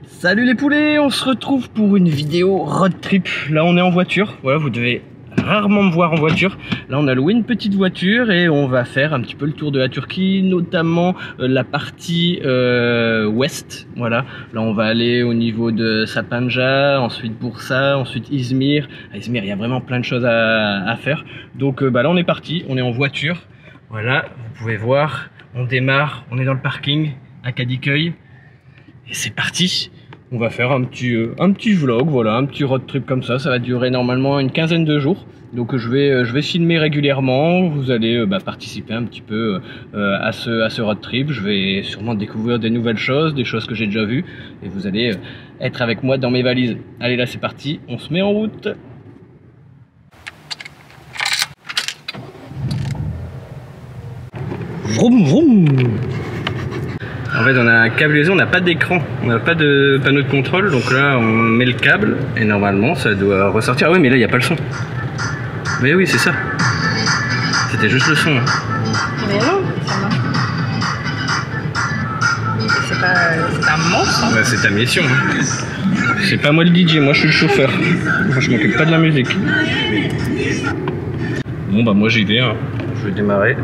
Salut les poulets, on se retrouve pour une vidéo road trip. Là on est en voiture, voilà, vous devez rarement me voir en voiture. Là on a loué une petite voiture et on va faire un petit peu le tour de la Turquie, notamment la partie ouest. Voilà, là on va aller au niveau de Sapanca, ensuite Bursa, ensuite Izmir. À Izmir il y a vraiment plein de choses à faire. Donc là on est parti, on est en voiture. Voilà, vous pouvez voir, on démarre, on est dans le parking à Kadıköy. Et c'est parti. On va faire un petit vlog, voilà, un petit road trip comme ça. Ça va durer normalement une quinzaine de jours. Donc je vais filmer régulièrement. Vous allez participer un petit peu à ce road trip. Je vais sûrement découvrir des nouvelles choses, des choses que j'ai déjà vues. Et vous allez être avec moi dans mes valises. Allez là c'est parti, on se met en route. Vroom vroom. En fait on a un câblaison, on n'a pas d'écran, on n'a pas de panneau de contrôle, donc là on met le câble et normalement ça doit ressortir. Ah oui mais là il n'y a pas le son. Mais oui c'est ça. C'était juste le son. Hein. Mais non, ça marche pas. C'est pas un monstre. Hein. Ouais, c'est ta mission. Hein. C'est pas moi le DJ, moi je suis le chauffeur. Moi je m'occupe pas de la musique. Bon bah moi j'y vais, hein. Je vais démarrer.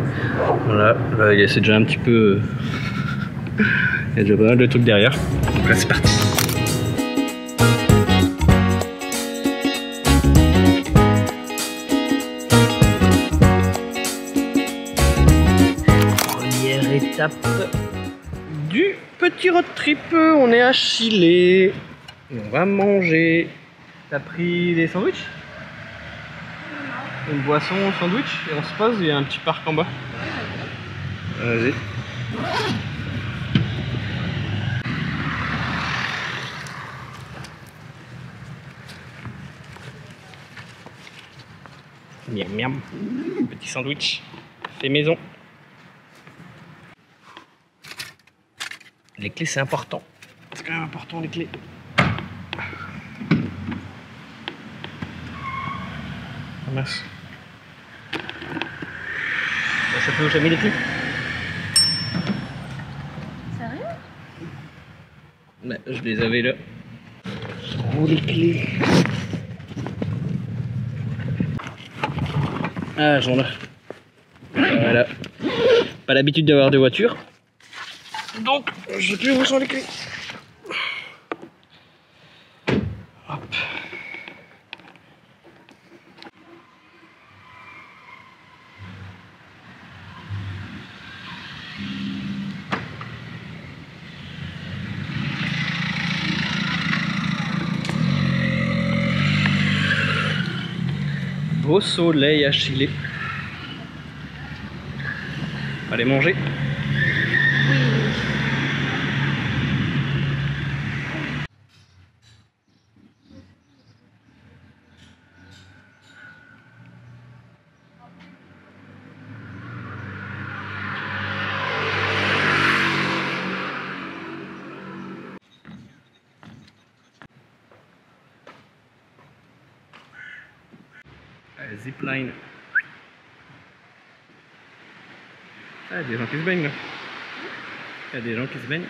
Voilà, là c'est déjà un petit peu... Il y a déjà pas mal de trucs derrière. Donc là c'est parti. Première étape du petit road trip. On est à Chile. On va manger. T'as pris des sandwichs? Une boisson, sandwich, et on se pose, il y a un petit parc en bas. Vas-y. Miam miam, petit sandwich fait maison. Les clés c'est important, c'est quand même important les clés. Ah mince. Je sais plus où j'ai mis les clés. Sérieux? Bah, je les avais là. Oh les clés. Ah, j'en ai. Voilà. Pas l'habitude d'avoir de voiture. Donc, je sais plus où sont les clés. Hop. Beau soleil à Chile. Allez manger. Zipline. Ah, il y a des gens qui se baignent là. Il y a des gens qui se baignent.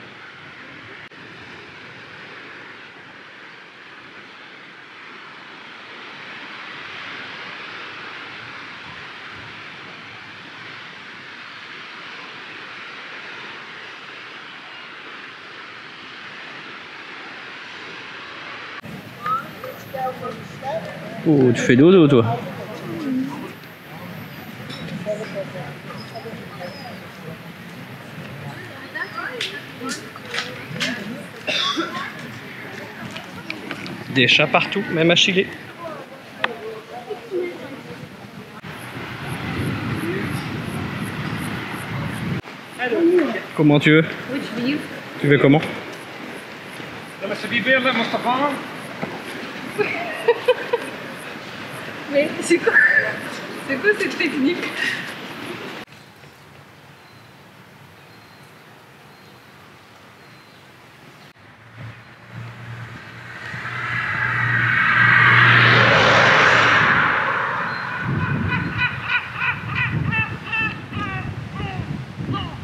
Oh, tu fais dodo toi. Des chats partout, même à Chile. Comment tu veux? Tu veux comment? Mais c'est quoi cette technique?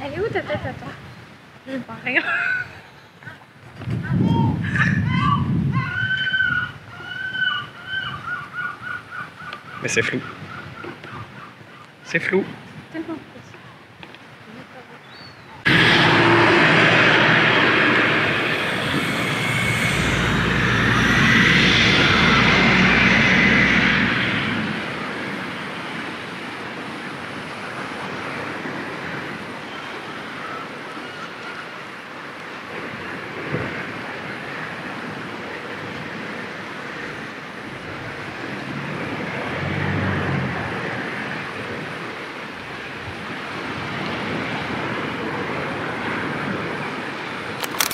Elle est où ta tête à toi? Je vois rien. Mais c'est flou. C'est flou. Tellement précis.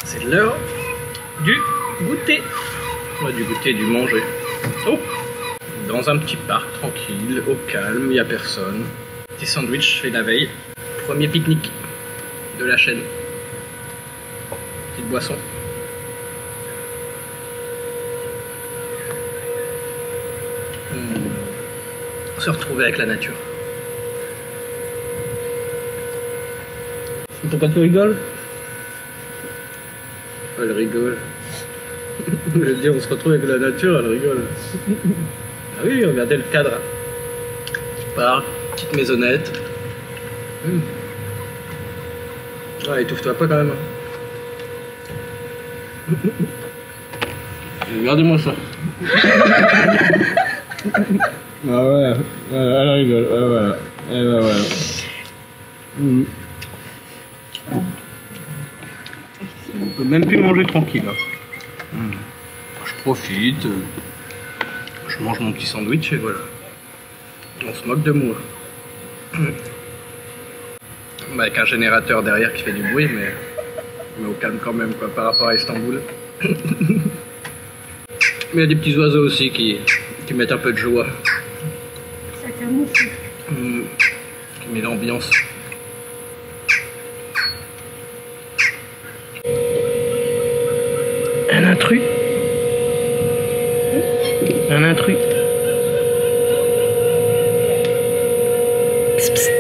C'est l'heure du goûter. Ouais, du goûter, du manger. Oh, dans un petit parc tranquille, au calme, il n'y a personne. Petit sandwich fait la veille. Premier pique-nique de la chaîne. Petite boisson. Se retrouver avec la nature. Pourquoi tu rigoles? Elle rigole. Je dis, on se retrouve avec la nature, elle rigole. Ah oui, regardez le cadre. Parc, petite maisonnette. Ouais, étouffe-toi pas quand même. Regardez-moi ça. Ah ouais, elle rigole. Ouais. On peut même plus manger tranquille. Je profite, je mange mon petit sandwich et voilà. On se moque de moi. Avec un générateur derrière qui fait du bruit, mais au calme quand même quoi, par rapport à Istanbul. Mais il y a des petits oiseaux aussi qui mettent un peu de joie. Ça camoufle. Qui met l'ambiance. Un intrus. Un intrus. Psst, psst.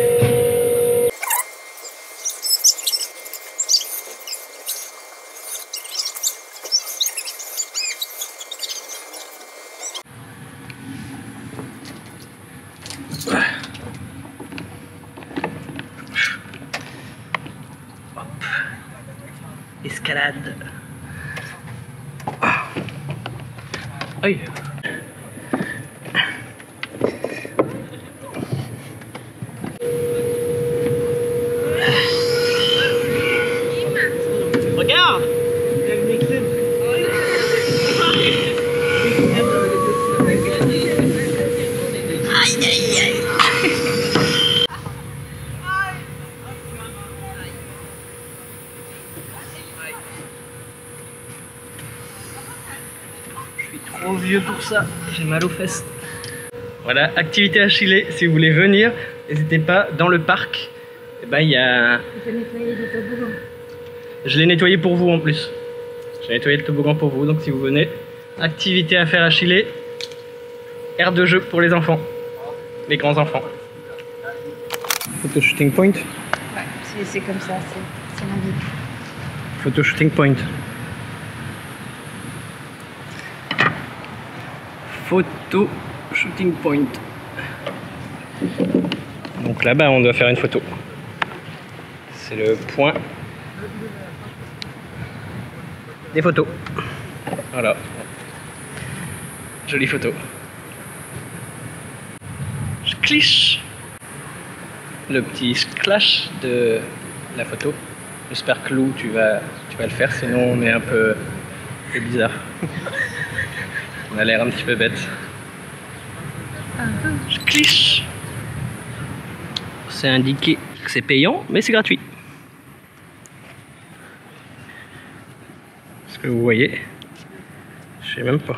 Hop. Escalade. Aïe. Regarde. Aïe aïe aïe. Trop vieux pour ça, j'ai mal aux fesses. Voilà, activité à Chile, si vous voulez venir, n'hésitez pas, dans le parc, eh ben, il y a... Je vais nettoyer les toboggans. Je l'ai nettoyé pour vous en plus. J'ai nettoyé le toboggan pour vous, donc si vous venez, activité à faire à Chile, aire de jeu pour les enfants, les grands enfants. Photo shooting point. Ouais, c'est comme ça, c'est ma vie. Photo shooting point. Photo shooting point. Donc là-bas, on doit faire une photo. C'est le point des photos. Voilà. Jolie photo. Je cliche le petit splash de la photo. J'espère que Lou, tu vas le faire, sinon on est un peu bizarre. On a l'air un petit peu bête. Je cliche. C'est indiqué que c'est payant, mais c'est gratuit. Est-ce que vous voyez? Je sais même pas.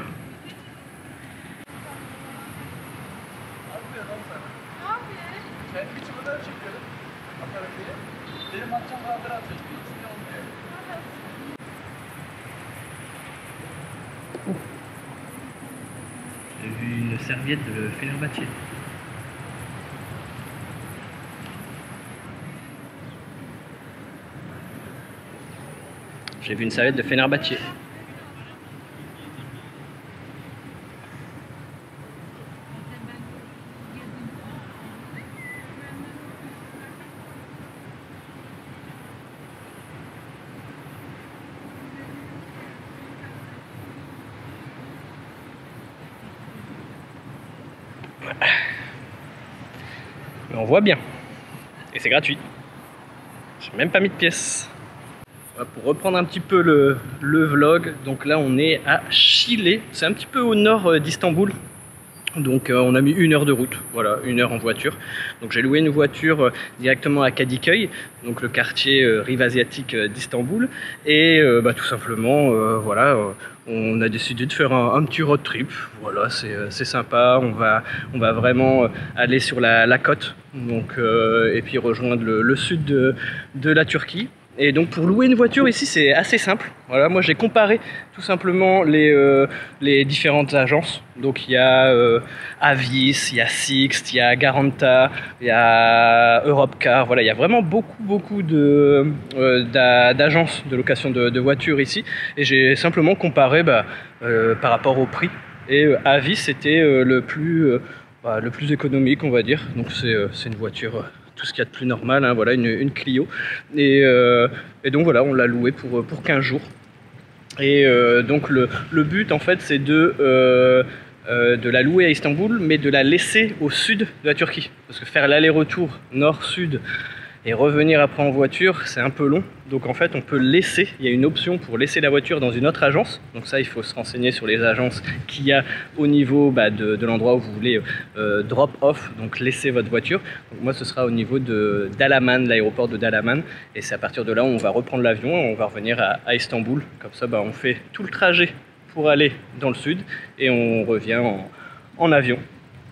J'ai vu une serviette de Fenerbahçe. J'ai vu une serviette de Fenerbahçe. on voit bien. Et c'est gratuit. J'ai même pas mis de pièces. Voilà, pour reprendre un petit peu le vlog, donc là on est à Şile. C'est un petit peu au nord d'Istanbul. Donc on a mis 1 heure de route, voilà, 1 heure en voiture. Donc j'ai loué une voiture directement à Kadıköy, donc le quartier rive asiatique d'Istanbul. Et tout simplement, voilà, on a décidé de faire un petit road trip. Voilà, c'est sympa, on va vraiment aller sur la côte, donc, et puis rejoindre le sud de la Turquie. Et donc pour louer une voiture ici c'est assez simple. Voilà, moi j'ai comparé tout simplement les différentes agences. Donc il y a Avis, il y a Sixt, il y a Garanta, il y a Europcar. Voilà, il y a vraiment beaucoup d'agences de location de voitures ici. Et j'ai simplement comparé par rapport au prix. Et Avis c'était le plus économique, on va dire. Donc c'est une voiture tout ce qu'il y a de plus normal, hein, voilà, une Clio. Et donc voilà, on l'a loué pour 15 jours. Et donc le but en fait c'est de la louer à Istanbul, mais de la laisser au sud de la Turquie. Parce que faire l'aller-retour nord-sud et revenir après en voiture, c'est un peu long. Donc en fait on peut laisser, il y a une option pour laisser la voiture dans une autre agence. Donc ça il faut se renseigner sur les agences qu'il y a au niveau de l'endroit où vous voulez drop off, donc laisser votre voiture. Donc moi ce sera au niveau de Dalaman, l'aéroport de Dalaman. Et c'est à partir de là où on va reprendre l'avion et on va revenir à Istanbul. Comme ça on fait tout le trajet pour aller dans le sud et on revient en avion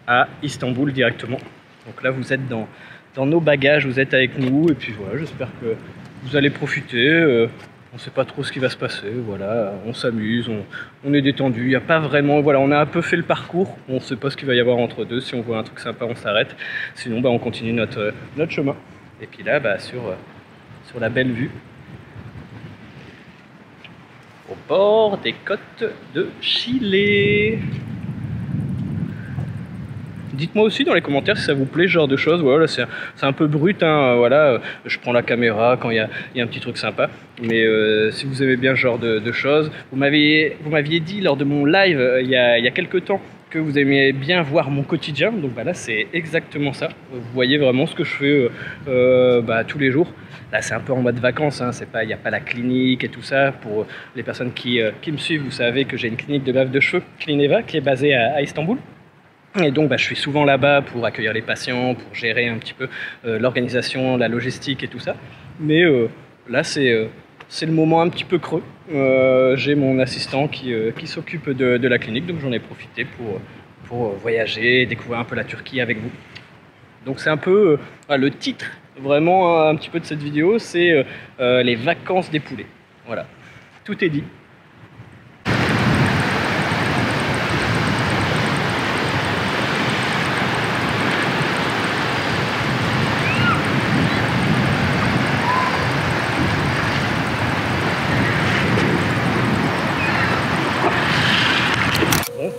à Istanbul directement. Donc là vous êtes dans nos bagages, vous êtes avec nous, et puis voilà, j'espère que vous allez profiter. On ne sait pas trop ce qui va se passer, voilà, on s'amuse, on est détendu, il n'y a pas vraiment, voilà, on a un peu fait le parcours, on ne sait pas ce qu'il va y avoir entre deux, si on voit un truc sympa on s'arrête, sinon on continue notre chemin. Et puis là, sur la belle vue, au bord des côtes de Şile. Dites-moi aussi dans les commentaires si ça vous plaît ce genre de choses. Voilà, c'est un peu brut, hein, voilà, je prends la caméra quand il y a un petit truc sympa. Mais si vous aimez bien ce genre de choses, vous m'aviez dit lors de mon live il y a quelques temps que vous aimiez bien voir mon quotidien. Donc là c'est exactement ça. Vous voyez vraiment ce que je fais tous les jours. Là c'est un peu en mode vacances, hein, il n'y a pas la clinique et tout ça. Pour les personnes qui me suivent, vous savez que j'ai une clinique de greffe de cheveux, Clineva, qui est basée à Istanbul. Et donc je suis souvent là-bas pour accueillir les patients, pour gérer un petit peu l'organisation, la logistique et tout ça. Mais là c'est le moment un petit peu creux. J'ai mon assistant qui s'occupe de la clinique, donc j'en ai profité pour voyager, découvrir un peu la Turquie avec vous. Donc c'est un peu le titre vraiment un petit peu de cette vidéo, c'est les vacances des poulets. Voilà, tout est dit.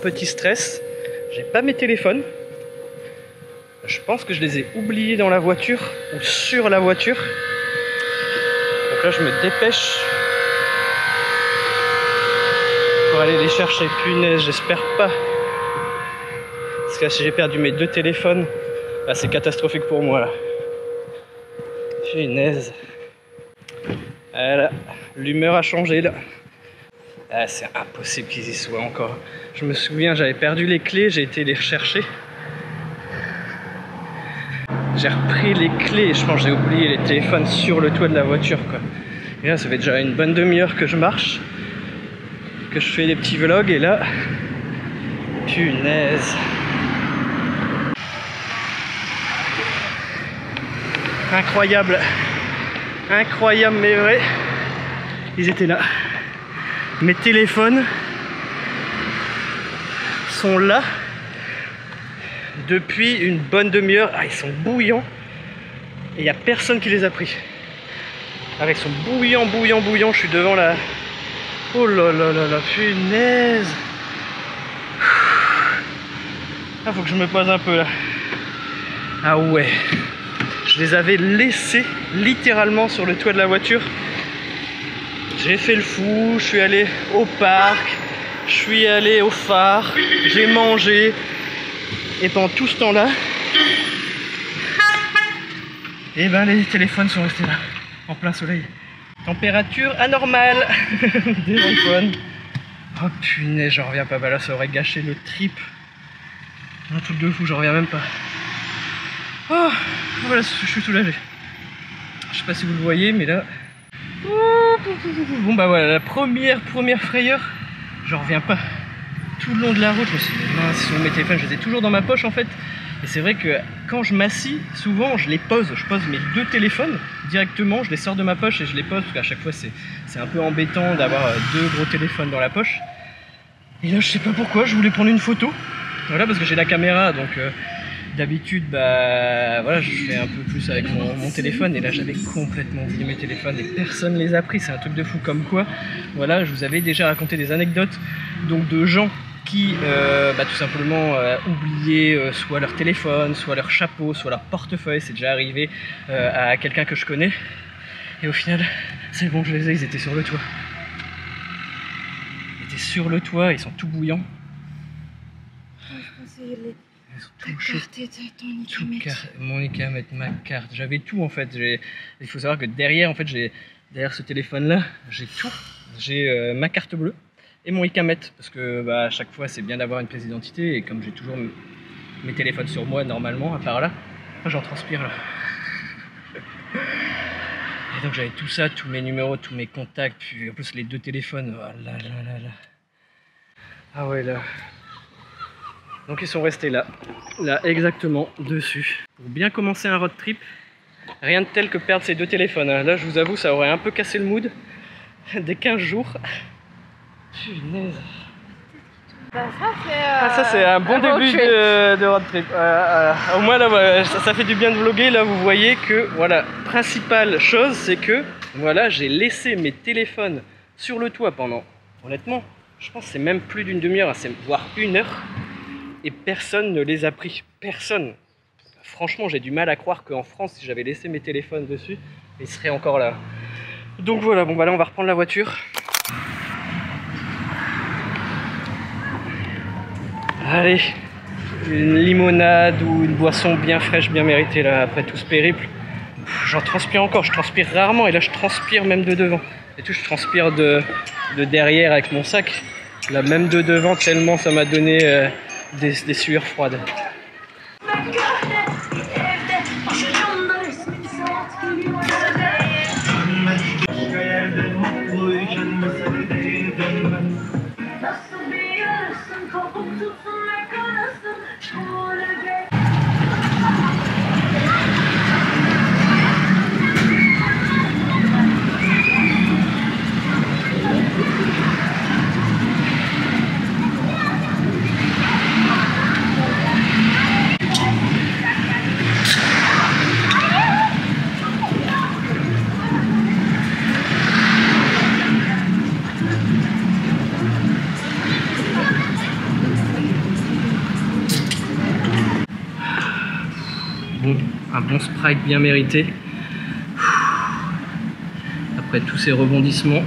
Petit stress, j'ai pas mes téléphones. Je pense que je les ai oubliés dans la voiture ou sur la voiture. Donc là je me dépêche pour aller les chercher. Punaise, j'espère pas. Parce que là, si j'ai perdu mes 2 téléphones, là c'est catastrophique pour moi là. Punaise. Voilà, l'humeur a changé là. Ah, c'est impossible qu'ils y soient encore. Je me souviens, j'avais perdu les clés, j'ai été les rechercher. J'ai repris les clés et je pense que j'ai oublié les téléphones sur le toit de la voiture, quoi. Et là, ça fait déjà une bonne demi-heure que je marche, que je fais des petits vlogs et là... Punaise. Incroyable. Incroyable mais vrai. Ils étaient là. Mes téléphones sont là depuis une bonne demi-heure. Ah, ils sont bouillants et il n'y a personne qui les a pris. Ah, ils sont bouillants. Je suis devant la... Oh là là là là, punaise. Ah, faut que je me pose un peu là. Ah ouais. Je les avais laissés littéralement sur le toit de la voiture. J'ai fait le fou, je suis allé au parc, je suis allé au phare, j'ai mangé. Et pendant tout ce temps-là, Et ben les téléphones sont restés là, en plein soleil. Température anormale des iPhones. Oh punaise, j'en reviens pas. Bah là, ça aurait gâché le trip. Un truc de fou, j'en reviens même pas. Oh, voilà, je suis soulagé. Je sais pas si vous le voyez, mais là... Bon bah voilà, la première frayeur, j'en reviens pas. Tout le long de la route, je me suis dit, mince, mes téléphones, je les ai toujours dans ma poche en fait. Et c'est vrai que quand je m'assis, souvent je les pose. Je pose mes 2 téléphones directement, je les sors de ma poche et je les pose. Parce qu'à chaque fois, c'est un peu embêtant d'avoir 2 gros téléphones dans la poche. Et là, je sais pas pourquoi, je voulais prendre une photo. Voilà, parce que j'ai la caméra, donc d'habitude, bah voilà, je fais un peu plus avec mon téléphone. Et là, j'avais complètement oublié mes téléphones et personne les a pris. C'est un truc de fou comme quoi. Voilà, je vous avais déjà raconté des anecdotes donc de gens qui tout simplement oubliaient soit leur téléphone, soit leur chapeau, soit leur portefeuille. C'est déjà arrivé à quelqu'un que je connais. Et au final, c'est bon, je les ai, ils étaient sur le toit. Ils étaient sur le toit, ils sont tout bouillants. Je pensais Ils sont tout chauds. ton Ikamet. Mon Ikamet, ma carte, j'avais tout en fait. Il faut savoir que derrière, en fait, derrière ce téléphone-là, j'ai tout. J'ai ma carte bleue et mon Ikamet, parce que bah, à chaque fois c'est bien d'avoir une pièce d'identité, et comme j'ai toujours mes téléphones sur moi normalement, à part là, j'en transpire là. Et donc j'avais tout ça, tous mes numéros, tous mes contacts, puis en plus les 2 téléphones, oh là là là là. Ah ouais là. Donc ils sont restés là exactement dessus. Pour bien commencer un road trip, rien de tel que perdre ces 2 téléphones. Là je vous avoue, ça aurait un peu cassé le mood des 15 jours. Punaise. Bah Ça c'est un bon début de road trip. Au moins là, voilà, ça fait du bien de vlogger. Là vous voyez que voilà, principale chose c'est que voilà, j'ai laissé mes téléphones sur le toit pendant, honnêtement, je pense que c'est même plus d'une demi-heure, voire 1 heure, et personne ne les a pris. Personne. Franchement, j'ai du mal à croire qu'en France, si j'avais laissé mes téléphones dessus, ils seraient encore là. Donc voilà, bon bah là on va reprendre la voiture. Allez, une limonade ou une boisson bien fraîche, bien méritée là, après tout ce périple. J'en transpire encore, je transpire rarement, et là je transpire même de devant. Et tout, je transpire de derrière avec mon sac. Là même de devant, tellement ça m'a donné des sueurs froides. Bon, un bon Sprite bien mérité. Après tous ces rebondissements.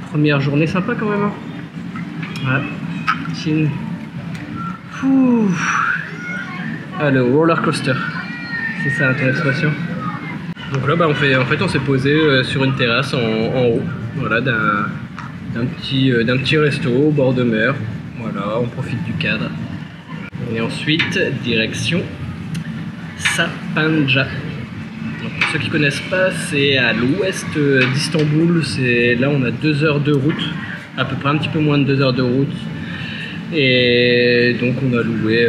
Première journée sympa quand même. Hein. Voilà. Chin. Ah, le roller coaster. C'est ça ton expression. Donc là, bah, en fait, on s'est posé sur une terrasse en haut. Voilà, d'un petit resto au bord de mer. Voilà, on profite du cadre. Et ensuite, direction Sapanca. Donc, pour ceux qui connaissent pas, c'est à l'ouest d'Istanbul. Là, on a 2 heures de route, à peu près un petit peu moins de 2 heures de route. Et donc, on a loué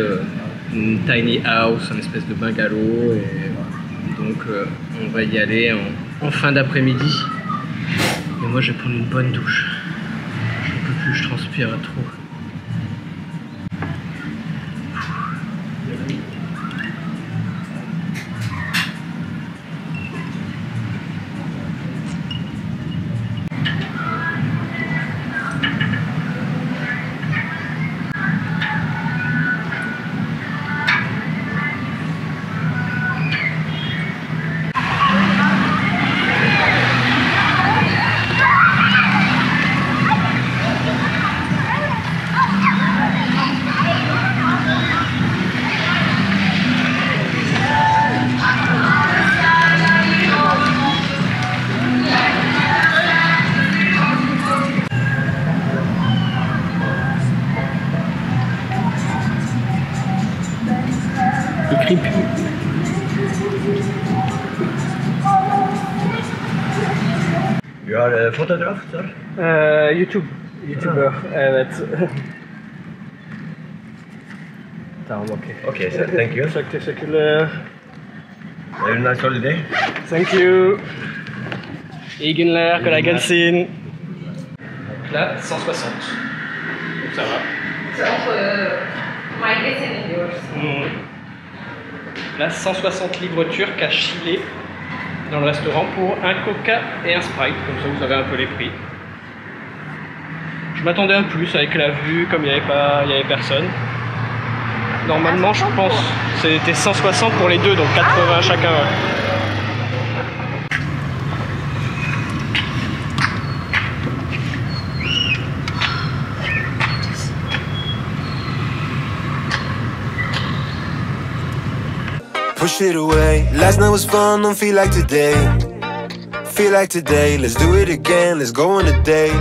une tiny house, une espèce de bungalow. Et voilà. Donc, on va y aller en fin d'après-midi. Et moi, je vais prendre une bonne douche. Je ne peux plus, je transpire trop. You're a photographer, sir? YouTuber. Evet. Tamam, okey. Okay, sir. Thank you. Çok teşekkürler. Very nice holiday. Thank you. İyi günler, kolay gelsin. Là, 160. Ça va. C'est entre my guess and yours. Là, 160 livres turcs à Chile dans le restaurant pour un coca et un Sprite. Comme ça, vous avez un peu les prix. Je m'attendais à plus avec la vue, comme il y avait personne. Normalement, je pense c'était 160 pour les deux, donc 80 chacun. Push it away. Last night was fun, don't feel like today. Feel like today, let's do it again, let's go on a date.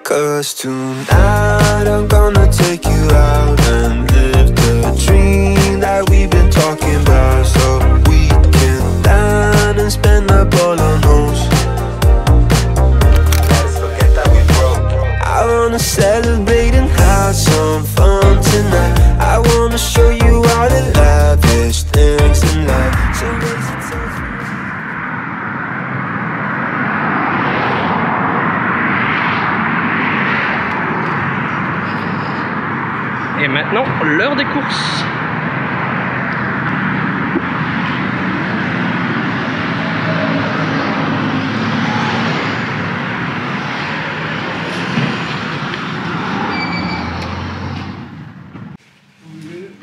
Cause tonight I'm gonna take you out and live the dream that we've been talking about. So we can dine and spend up all our notes. Let's forget that we broke. I wanna celebrate and have some fun tonight. I wanna show you all the lavish things in life. So raise the toast. Et maintenant, l'heure des courses.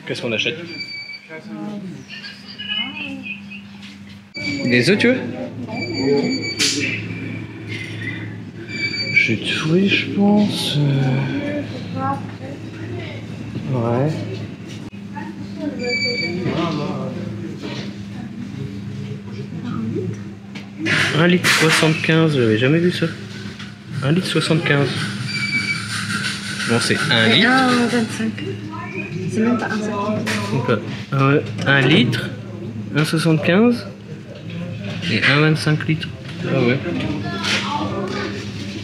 Qu'est-ce qu'on achète? Des œufs, tu veux? Jus de fruits, je pense. Ouais. Un litre 75, j'avais jamais vu ça. 1 litre 75. Bon, c'est 1 litre. 1,25. C'est même pas 1,50. 1 litre, 1,75 et 1,25 litres. Ah ouais.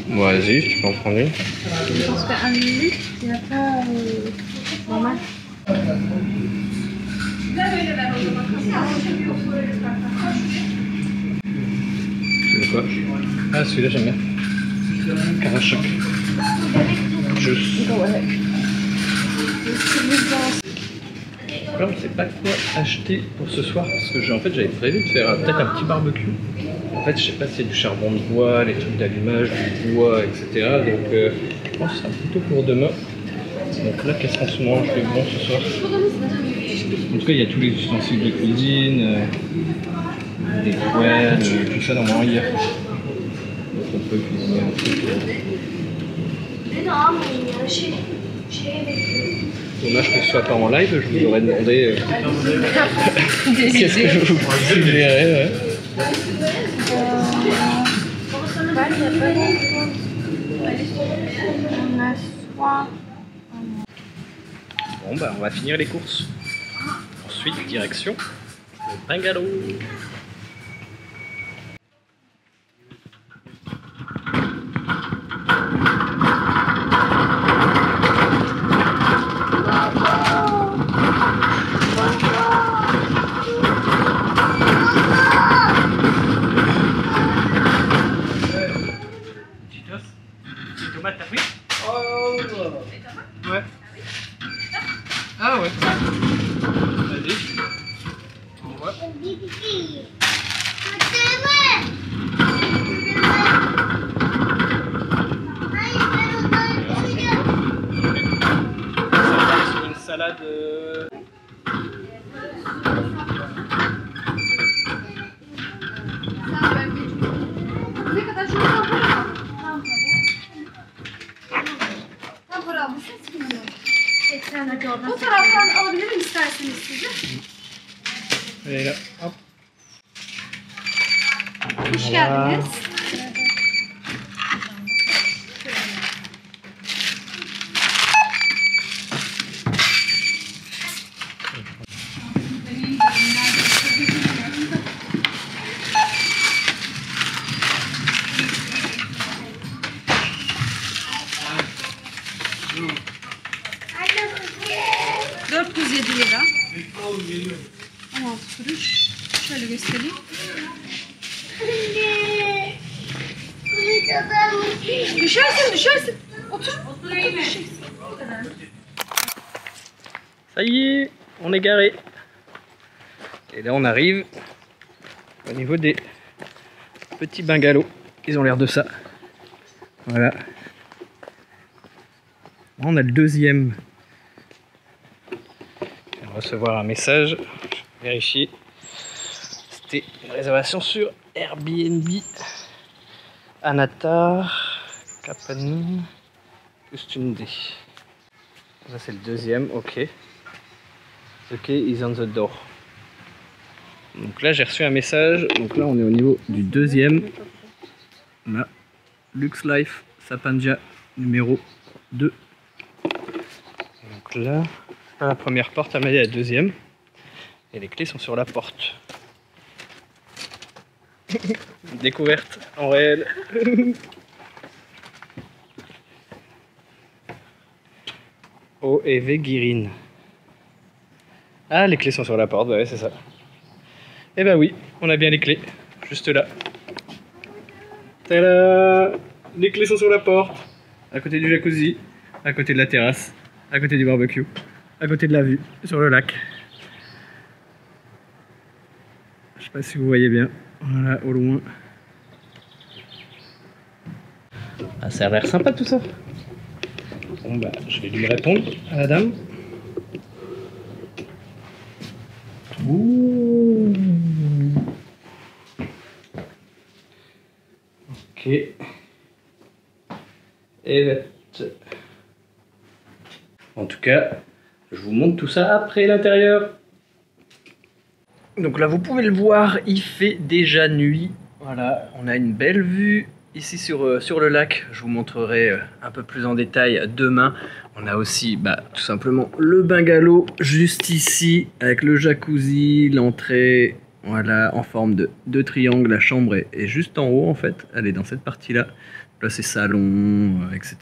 Bon, vas-y, tu peux en prendre une. Je pense qu'un litre, il n'y a pas normal. Tu veux quoi? Ah, celui-là, j'aime bien. Carachoc. Juice. Alors, je sais pas quoi acheter pour ce soir parce que en fait j'avais prévu de faire peut-être un petit barbecue. En fait, je sais pas si c'est du charbon de bois, les trucs d'allumage, du bois, etc. Donc, je pense que ce sera plutôt pour demain. Donc là, qu'est-ce qu'on se mange de bon ce soir? En tout cas, il y a tous les ustensiles de cuisine, des poêles, tout ça normalement hier. Donc on peut cuisiner un truc. Dommage que ce soit pas en live, je vous aurais demandé qu'est-ce que je vous suggérais. Ouais. Bon bah on va finir les courses. Ensuite direction le bungalow. Tomate, t'as pris? Ouais. Ah ouais. Vas-y. On voit. Sur une salade. Bu taraftan alabilirim isterseniz sizi. Allez là, hop. Hoş geldiniz. 4 107 lira. Ama kuruş. Şöyle göstereyim. Düşersin. Otur. Ça y est, on est garé. Et là on arrive au niveau des petits bungalows. Ils ont l'air de ça. Voilà. On a le deuxième. Je viens de recevoir un message. Je vais vérifier. C'était une réservation sur Airbnb. Anatar, Kapan, Ustunde. Ça c'est le deuxième, ok. The key is on the door. Donc là j'ai reçu un message. Donc là on est au niveau du deuxième. Là, Lux Life, Sapandia, numéro 2. Donc là, la première porte, elle m'a dit la deuxième. Et les clés sont sur la porte. Découverte en réel. O et V Guirine. Ah, les clés sont sur la porte, ouais, c'est ça. Et bah oui, on a bien les clés, juste là. Tada! Les clés sont sur la porte, à côté du jacuzzi, à côté de la terrasse, à côté du barbecue, à côté de la vue sur le lac. Je sais pas si vous voyez bien, voilà, au loin. Ah, ça a l'air sympa tout ça. Bon bah, je vais lui répondre à la dame. Ouh. Ok. Et en tout cas, je vous montre tout ça après l'intérieur. Donc là, vous pouvez le voir, il fait déjà nuit. Voilà, on a une belle vue ici sur le lac. Je vous montrerai un peu plus en détail demain. On a aussi tout simplement le bungalow juste ici avec le jacuzzi, l'entrée, voilà, en forme de triangle. La chambre est juste en haut en fait, elle est dans cette partie-là. Là c'est salon, etc.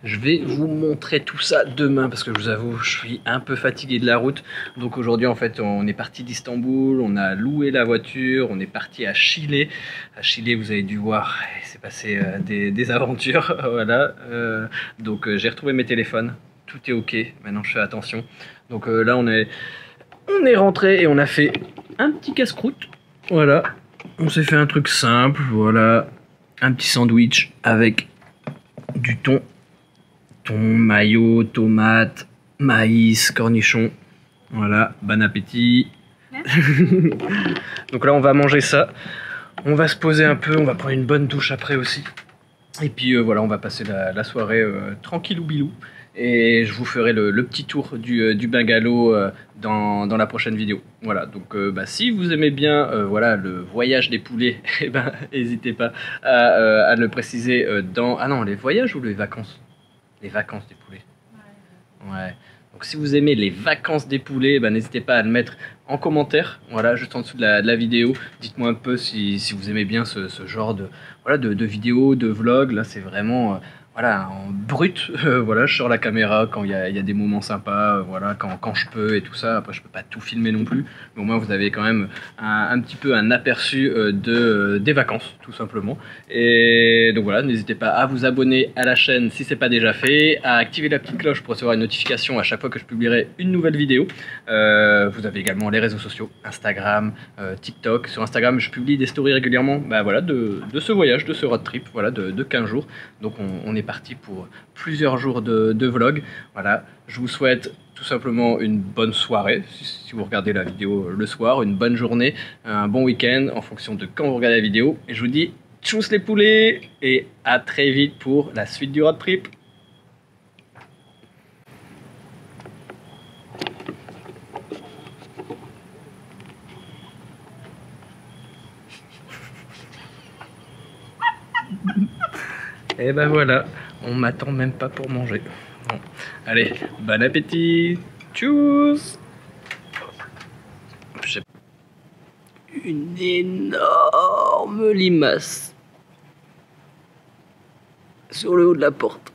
Je vais vous montrer tout ça demain parce que je vous avoue, je suis un peu fatigué de la route. Donc aujourd'hui en fait, on est parti d'Istanbul, on a loué la voiture, on est parti à Chile. À Chile, vous avez dû voir, il s'est passé des aventures, voilà. Donc j'ai retrouvé mes téléphones, tout est ok, maintenant je fais attention. Donc là on est rentré et on a fait un petit casse-croûte, voilà. On s'est fait un truc simple, voilà. Un petit sandwich avec du thon, mayo, tomate, maïs, cornichon. Voilà, bon appétit. Donc là, on va manger ça. On va se poser un peu, on va prendre une bonne douche après aussi. Et puis voilà, on va passer la soirée tranquillou bilou. Et je vous ferai le petit tour du bungalow dans la prochaine vidéo. Voilà, donc si vous aimez bien voilà, le voyage des poulets, n'hésitez pas à le préciser dans... Ah non, les voyages ou les vacances? Les vacances des poulets. Ouais. Donc si vous aimez les vacances des poulets, n'hésitez pas à le mettre en commentaire, voilà, juste en dessous de la vidéo. Dites-moi un peu si vous aimez bien ce genre de vidéos, de vlogs. Là, c'est vraiment... voilà, en brut, voilà, je sors la caméra quand il y a des moments sympas, voilà, quand je peux et tout ça. Après, je peux pas tout filmer non plus, mais au moins vous avez quand même un petit peu un aperçu des vacances, tout simplement. Et donc voilà, n'hésitez pas à vous abonner à la chaîne si c'est pas déjà fait, à activer la petite cloche pour recevoir une notification à chaque fois que je publierai une nouvelle vidéo. Vous avez également les réseaux sociaux, Instagram, TikTok. Sur Instagram, je publie des stories régulièrement, voilà, de ce voyage, de ce road trip, voilà, de 15 jours. Donc on est parti pour plusieurs jours de vlog. Voilà, je vous souhaite tout simplement une bonne soirée si vous regardez la vidéo le soir, une bonne journée, un bon week-end en fonction de quand vous regardez la vidéo. Et je vous dis tchuss les poulets et à très vite pour la suite du road trip. Et voilà, on m'attend même pas pour manger. Bon. Allez, bon appétit. Tchuss. Une énorme limace sur le haut de la porte.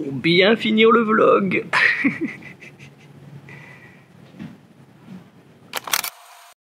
pour bien finir le vlog.